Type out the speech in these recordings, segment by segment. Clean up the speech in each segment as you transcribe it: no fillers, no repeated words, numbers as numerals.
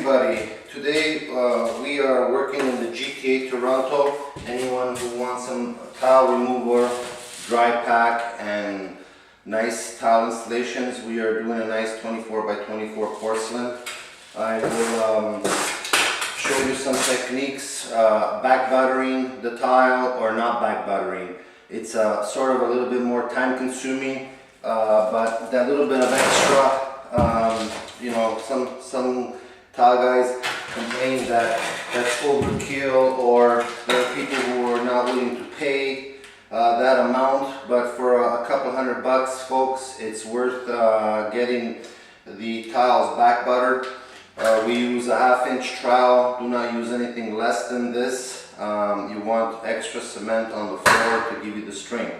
everybody, today we are working in the GTA Toronto. Anyone who wants some tile remover, dry pack and nice tile installations, we are doing a nice 24 by 24 porcelain. I will show you some techniques, back buttering the tile or not back buttering. It's sort of a little bit more time consuming, but that little bit of extra, you know, some tile guys complain that that's overkill, or there are people who are not willing to pay that amount, but for a couple $100, folks, it's worth getting the tiles back buttered. We use a 1/2 inch trowel. Do not use anything less than this. You want extra cement on the floor to give you the strength.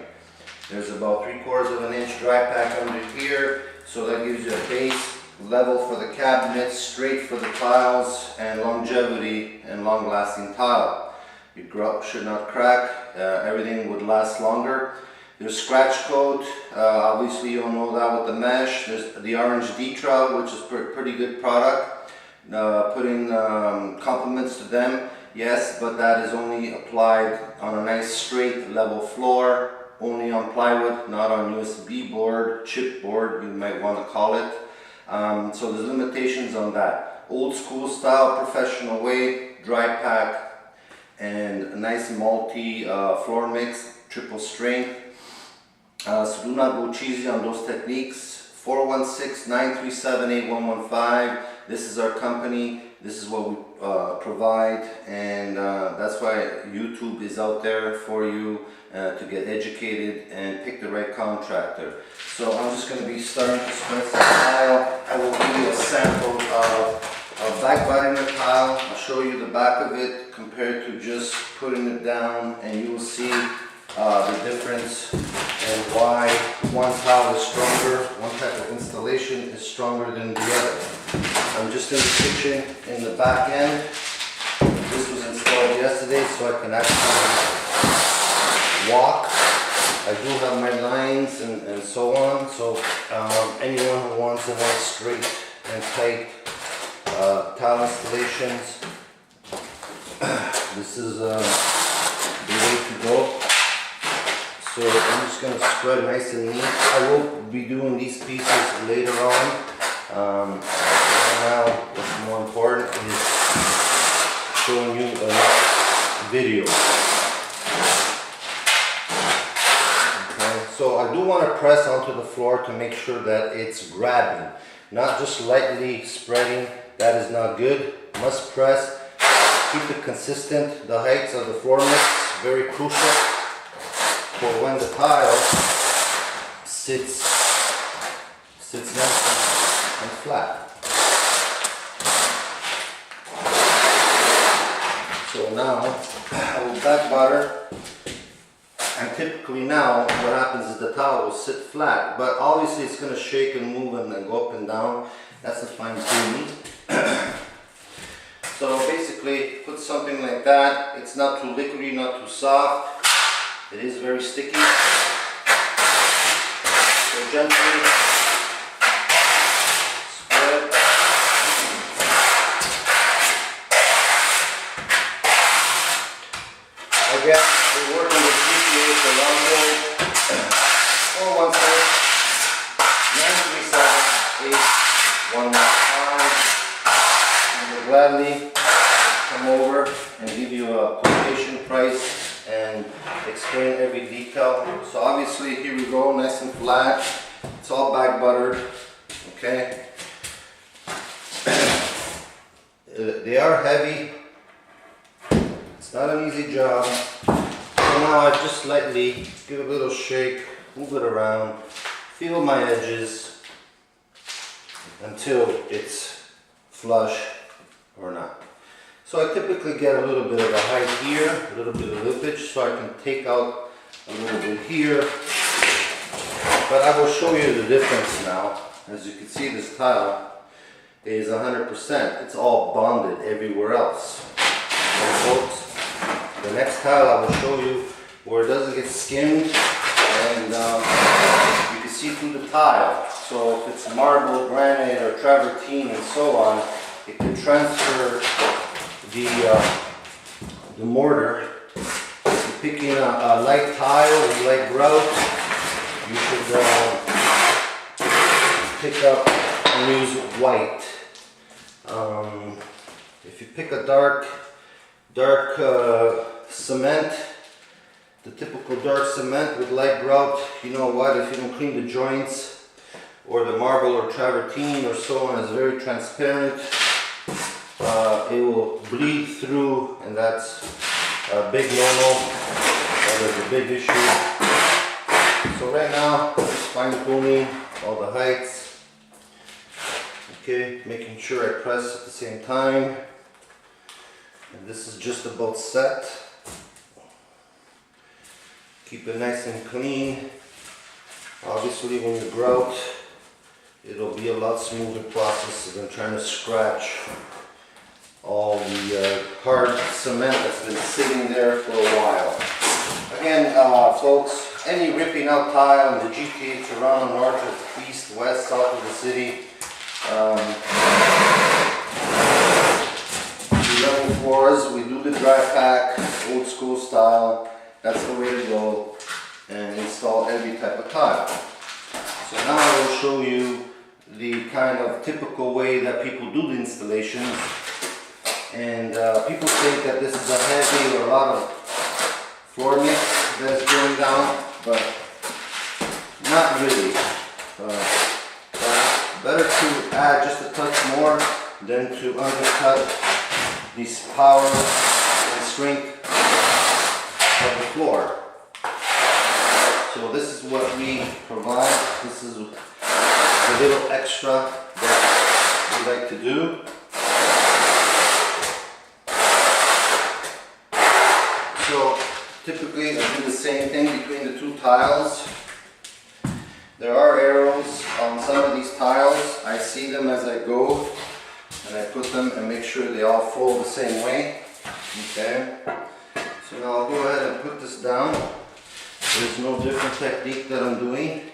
There's about 3/4 of an inch dry pack under here, so that gives you a base level for the cabinet, straight for the tiles, and longevity and long-lasting tile. Your grout should not crack. Everything would last longer. There's scratch coat. Obviously you'll know that with the mesh. There's the orange D-Trowel, which is pretty good product. Putting compliments to them, yes, but that is only applied on a nice straight level floor, only on plywood, not on USB board, chipboard, you might want to call it. So there's limitations on that. Old school style, professional way, dry pack, and a nice multi floor mix, triple strength. So do not go cheesy on those techniques. 416-937-8115. This is our company. This is what we provide, and that's why YouTube is out there for you to get educated and pick the right contractor. So I'm just going to be starting to spread some tile. I will give you a sample of back buttering the tile. I'll show you the back of it compared to just putting it down, and you will see the difference and why one tile is stronger, one type of installation is stronger than the other. I'm just in the kitchen in the back end. This was installed yesterday, so I can actually walk. I do have my lines and so on, so anyone who wants a nice straight and tight tile installations, this is the way to go. So I'm just going to spread nice and neat. I will be doing these pieces later on. Right now, what's more important is showing you a nice video. Okay, so I do want to press onto the floor to make sure that it's grabbing, not just lightly spreading. That is not good. Must press. Keep it consistent. The heights of the floor mix, very crucial for when the tile sits nice and flat. So now I will back butter, and typically now what happens is the tile will sit flat, but obviously it's going to shake and move and go up and down. That's the fine tuning. So basically put something like that. It's not too liquidy, not too soft. It is very sticky. So gently spread. Again, we're working with GTA Toronto. 416-937-8115. And we'll gladly come over and give you a quotation price and explain every detail. So obviously here we go, nice and flat. It's all back buttered. Okay. They are heavy. It's not an easy job. So now I just lightly give a little shake, move it around, feel my edges until it's flush or not. So I typically get a little bit of a height here, a little bit of lippage, so I can take out a little bit here. But I will show you the difference now. As you can see, this tile is 100%. It's all bonded everywhere else. And folks, the next tile I will show you where it doesn't get skimmed, and you can see through the tile. So if it's marble, granite, or travertine, and so on, it can transfer the mortar. If you're picking a light tile with light grout, you should pick up and use white. If you pick a dark cement, the typical dark cement with light grout, you know what, if you don't clean the joints, or the marble or travertine or so on is very transparent, it will bleed through, and that's a big no-no. That is a big issue. So right now, I'm just fine tuning all the heights. Okay, making sure I press at the same time. And this is just about set. Keep it nice and clean. Obviously when you grout, it'll be a lot smoother process than trying to scratch all the hard cement that's been sitting there for a while. Again, folks, any ripping out tile in the GTA, Toronto, north, east, west, south of the city, level floors, we do the dry pack, old school style. That's the way to go, and install every type of tile. So now I will show you the kind of typical way that people do the installations. And people think that this is a heavy or a lot of floor mix that's going down, but not really. Better to add just a touch more than to undercut this power and strength of the floor. So this is what we provide. This is a little extra that we like to do. So typically I do the same thing between the two tiles. There are arrows on some of these tiles. I see them as I go, and I put them and make sure they all fold the same way. Okay. So now I'll go ahead and put this down. There's no different technique that I'm doing.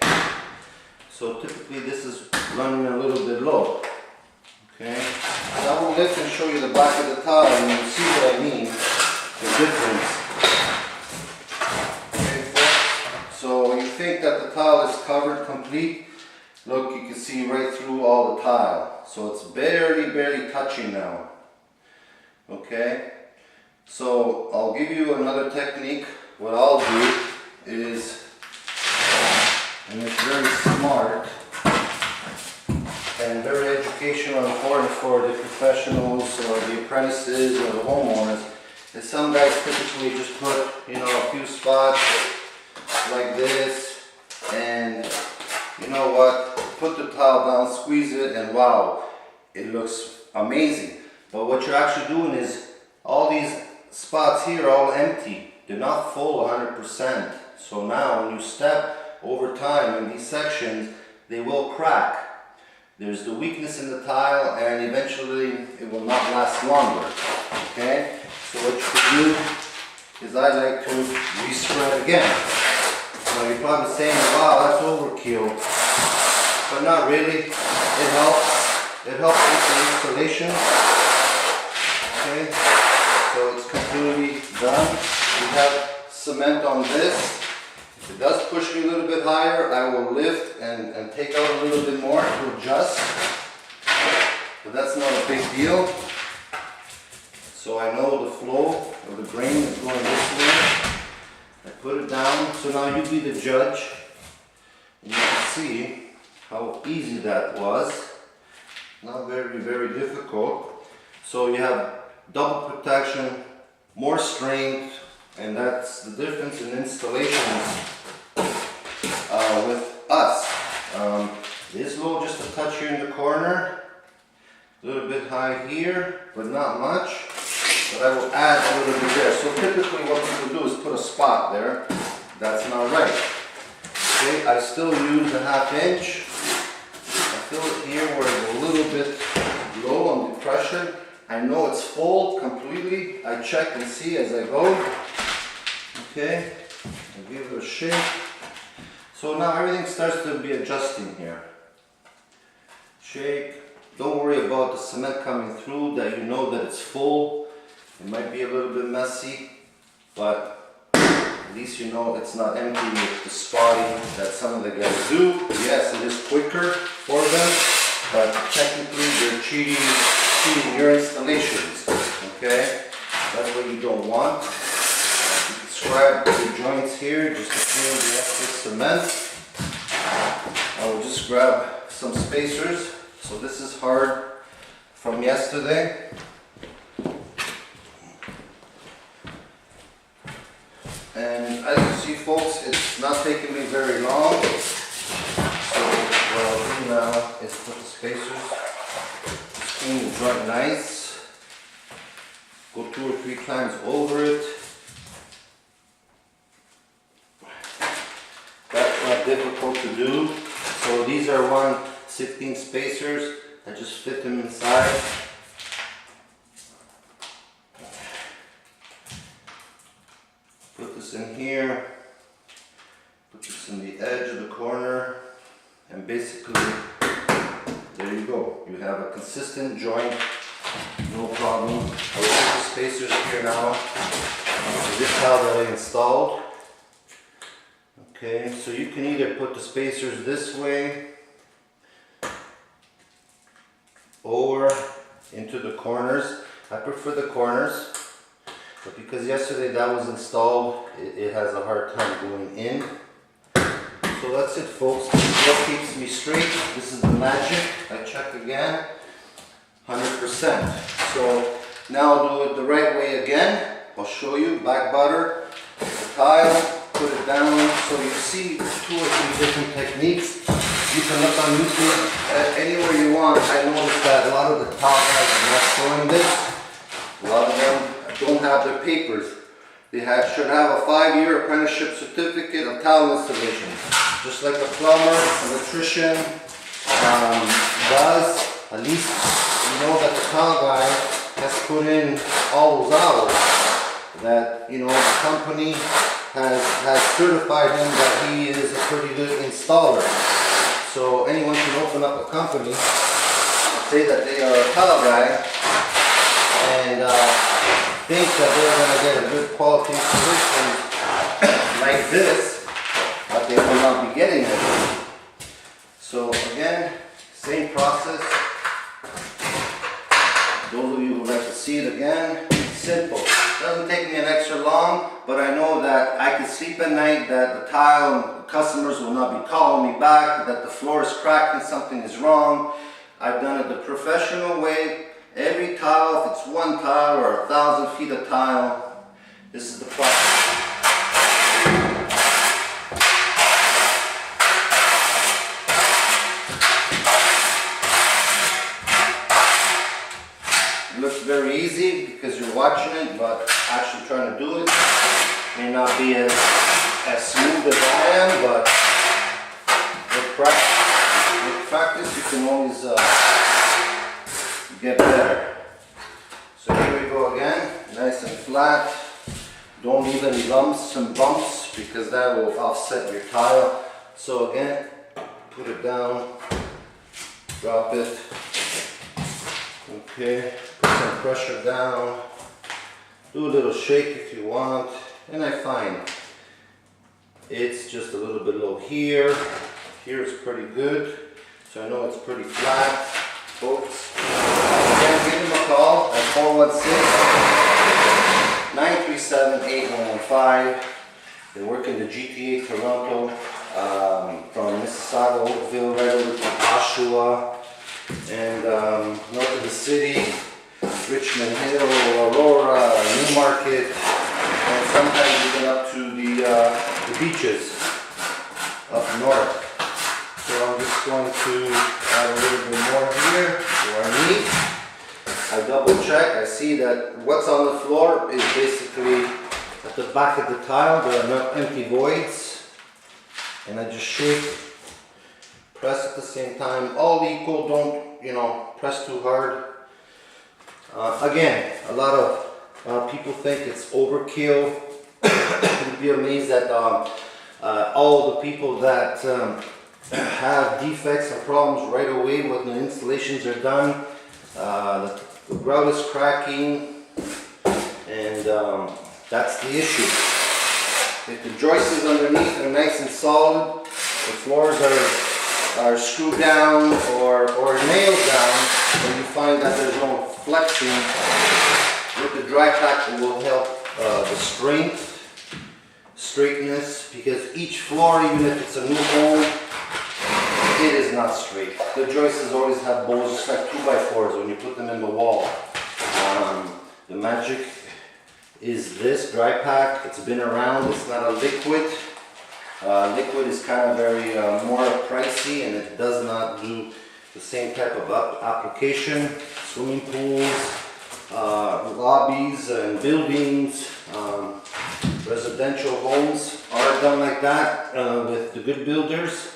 So typically this is running a little bit low. Okay. So I will lift and show you the back of the tile, and you'll see what I mean, the difference. Okay, folks. So you think that the tile is covered complete. Look, you can see right through all the tile. So it's barely touching now. Okay. So I'll give you another technique. What I'll do is, and it's very smart and very educational and important for the professionals or the apprentices or the homeowners, is some guys typically just put, you know, a few spots like this, and you know what, put the tile down, squeeze it, and wow, it looks amazing. But what you're actually doing is all these spots here are all empty. They're not full 100%. So now when you step over time in these sections, they will crack. There's the weakness in the tile, and eventually it will not last longer. Okay? So what you can do is I like to re-spread again. Now you're probably saying, wow, that's overkill. But not really. It helps. It helps with the installation. Okay? So it's completely done. We have cement on this. If it does push me a little bit higher, I will lift and take out a little bit more to adjust. But that's not a big deal. So I know the flow of the grain is going this way. I put it down. So now you be the judge. And you can see how easy that was. Not very difficult. So you have double protection, more strength, and that's the difference in installations with us. It is low just a touch here in the corner, a little bit high here, but not much. But I will add a little bit there. So typically what people do is put a spot there. That's not right. Okay, I still use a 1/2 inch. I fill it here where it's a little bit low on the pressure. I know it's full completely. I check and see as I go. Okay, I give it a shake. So now everything starts to be adjusting here. Shake, don't worry about the cement coming through, that you know that it's full. It might be a little bit messy, but at least you know it's not empty with the spotting that some of the guys do. Yes, it is quicker for them, but technically they're cheating your installations, okay? That's what you don't want. You can scrap the joints here just to clean the excess cement. I will just grab some spacers. So this is hard from yesterday. And as you see, folks, it's not taking me very long. So what I'll do now is put the spacers, clean the joint nice, go 2 or 3 times over it. That's not difficult to do. So these are 1/16 spacers. I just fit them inside. Put this in here. Put this in the edge of the corner. And basically, there you go. You have a consistent joint. No problem. I will put the spacers here now. This is how that I installed. Okay, so you can either put the spacers this way or into the corners. I prefer the corners, but because yesterday that was installed, it has a hard time going in. So that's it, folks. This is what keeps me straight. This is the magic. I check again, 100%. So now I'll do it the right way again. I'll show you. Back butter the tile. Put it down, so you see 2 or 3 different techniques. You can look on YouTube anywhere you want. I noticed that a lot of the tile guys are not showing this. A lot of them don't have their papers. They should have a 5-year apprenticeship certificate of tile installation. Just like a plumber, electrician does. At least you know that the tile guy has put in all those hours. That, you know, the company has certified him that he is a pretty good installer. So anyone can open up a company and say that they are a tile guy and think that they're going to get a good quality installation like this, but they will not be getting it. So again, same process. Those of you who would like to see it again, simple. Doesn't take me an extra long, but I know that I can sleep at night, that the tile customers will not be calling me back, that the floor is cracked and something is wrong. I've done it the professional way. Every tile, if it's 1 tile or 1,000 feet of tile, this is the process. It looks very easy because you're watching it, but actually trying to do it may not be as smooth as I am, but with practice you can always get better. So here we go again, nice and flat. Don't leave any lumps and bumps because that will offset your tile. So again, put it down, drop it. Okay, put some pressure down, do a little shake if you want, and I find it's just a little bit low here. Here is pretty good, so I know it's pretty flat, folks. Again, give them a call at 416-937-8115. They work in the GTA Toronto, from Mississauga, Oakville, right over to Oshawa, and north of the city, Richmond Hill, Aurora, Newmarket, and sometimes even up to the beaches up north. So I'm just going to add a little bit more here where I need. I double check, I see that what's on the floor is basically at the back of the tile. There are no empty voids, and I just shake, press at the same time, all equal. Don't, you know, press too hard. Again, a lot of people think it's overkill. You'd be amazed at all the people that have defects and problems right away when the installations are done. The grout is cracking, and that's the issue. If the joists underneath are nice and solid, the floors are screwed down or nailed down, and you find that there's no flexing, with the dry pack it will help the straightness, because each floor, even if it's a new home, it is not straight. The joists always have bows, just like 2x4s when you put them in the wall. The magic is this dry pack. It's been around, it's not a liquid. Liquid is kind of very more pricey, and it does not do the same type of application. Swimming pools, lobbies and buildings, residential homes are done like that with the good builders.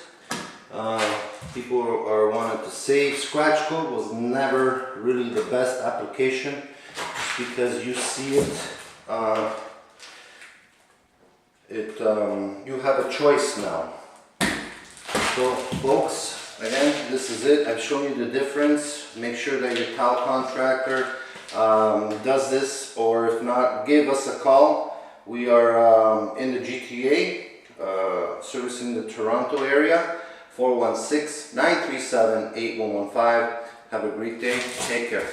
People are wanting to save. Scratch coat was never really the best application, because you see it. You have a choice now. So folks, again, this is it. I've shown you the difference. Make sure that your tile contractor does this, or if not, give us a call. We are in the GTA, servicing the Toronto area. 416-937-8115. Have a great day. Take care.